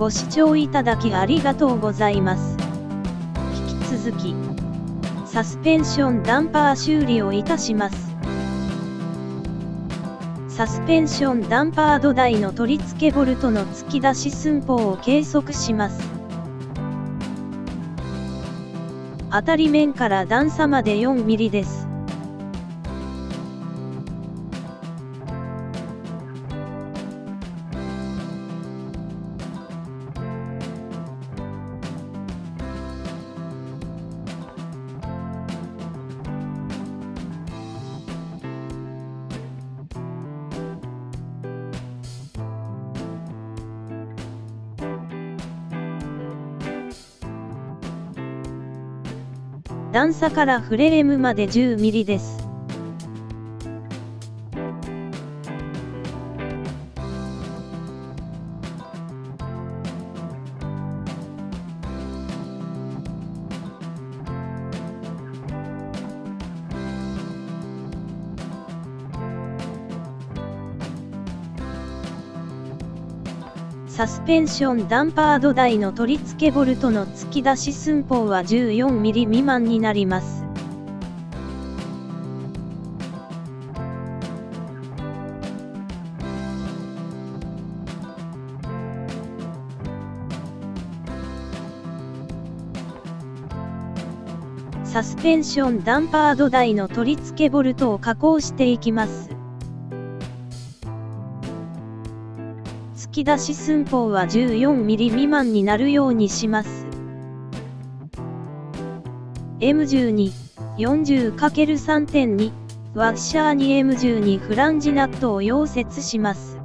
ご視聴いただきありがとうございます。引き続き、サスペンションダンパー修理をいたします。サスペンションダンパー土台の取り付けボルトの突き出し寸法を計測します。当たり面から段差まで4ミリです。段差からフレームまで10ミリです。サスペンションダンパー土台の取り付けボルトの突き出し寸法は14ミリ未満になります。サスペンションダンパー土台の取り付けボルトを加工していきます。突き出し寸法は14ミリ未満になるようにします。M12、40×3.2、ワッシャーに M12 フランジナットを溶接します。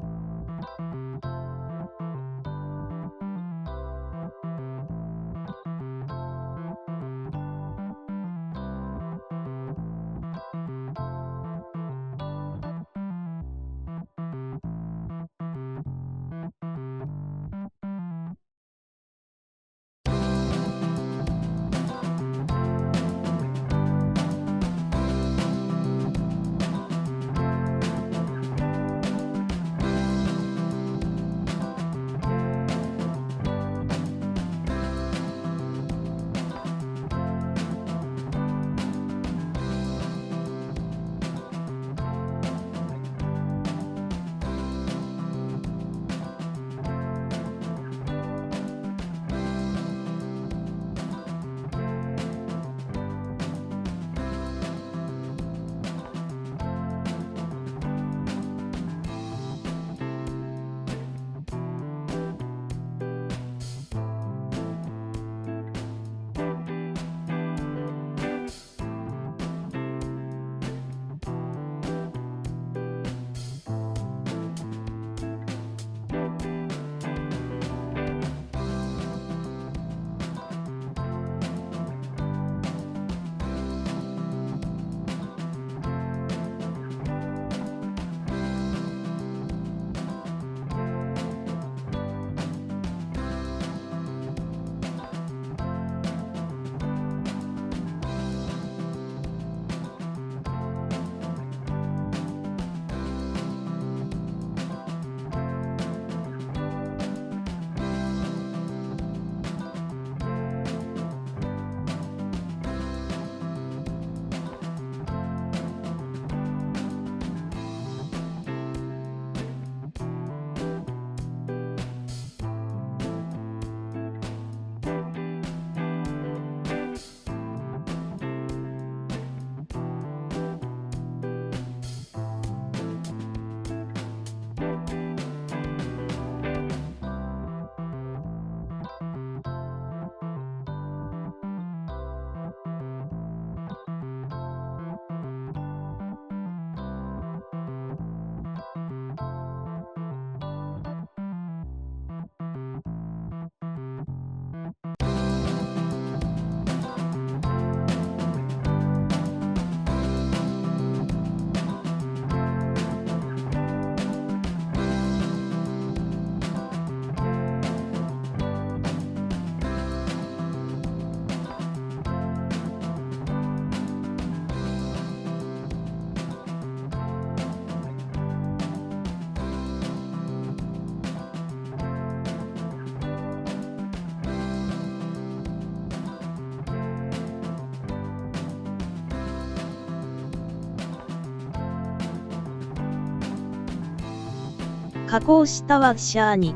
加工したワッシャーに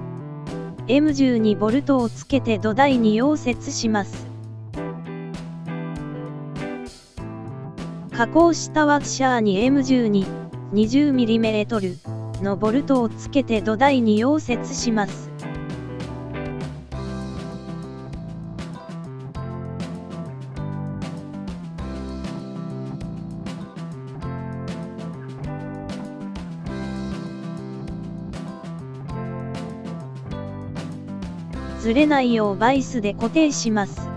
M12 ボルトをつけて土台に溶接します。加工したワッシャーに M12 20mm のボルトをつけて土台に溶接します。ずれないようバイスで固定します。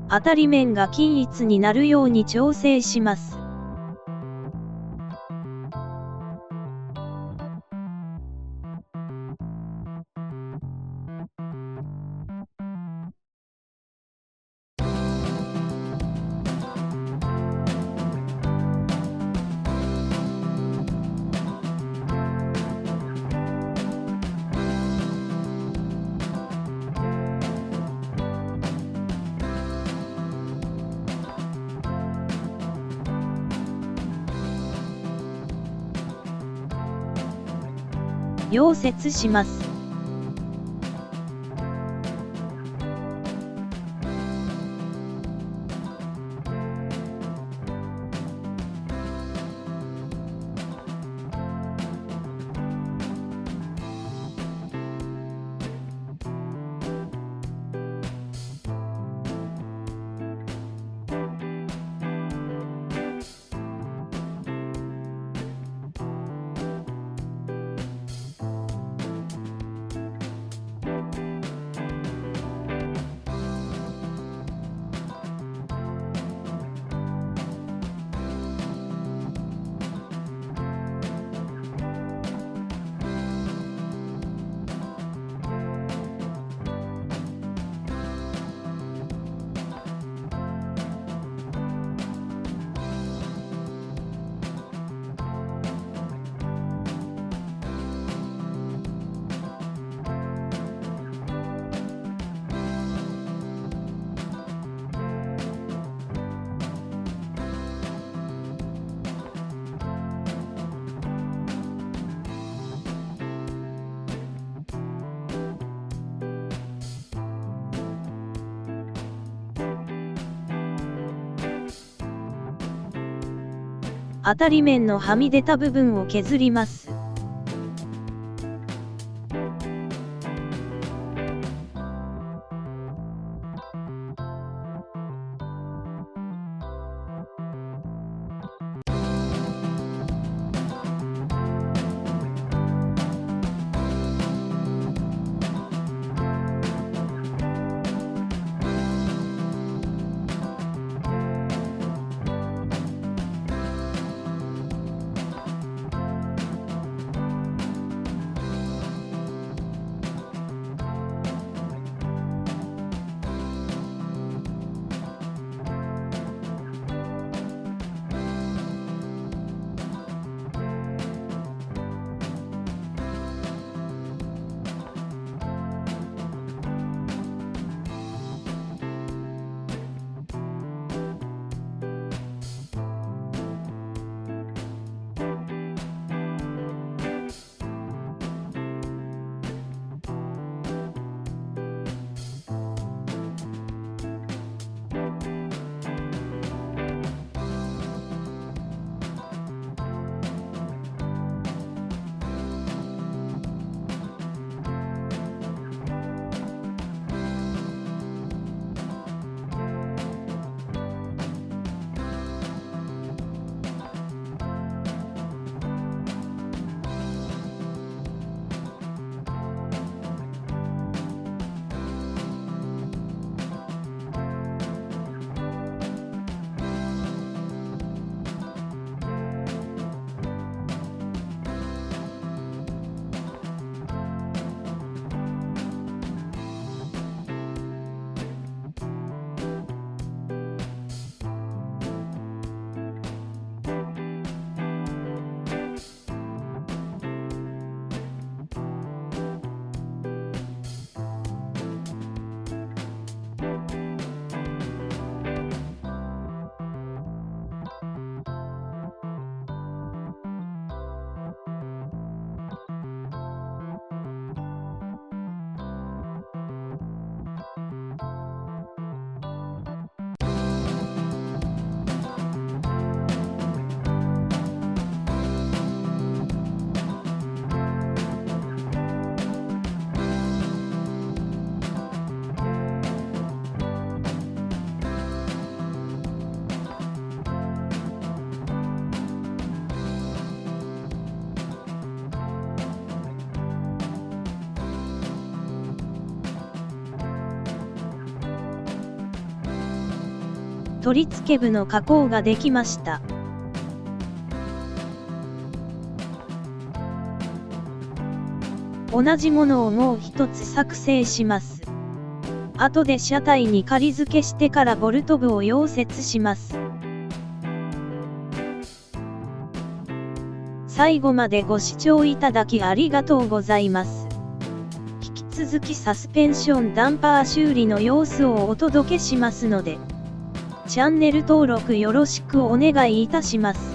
当たり面が均一になるように調整します。溶接します。当たり面のはみ出た部分を削ります。取り付け部の加工ができました。同じものをもう一つ作成します。後で車体に仮付けしてからボルト部を溶接します。最後までご視聴いただきありがとうございます。引き続きサスペンションダンパー修理の様子をお届けしますので、チャンネル登録よろしくお願いいたします。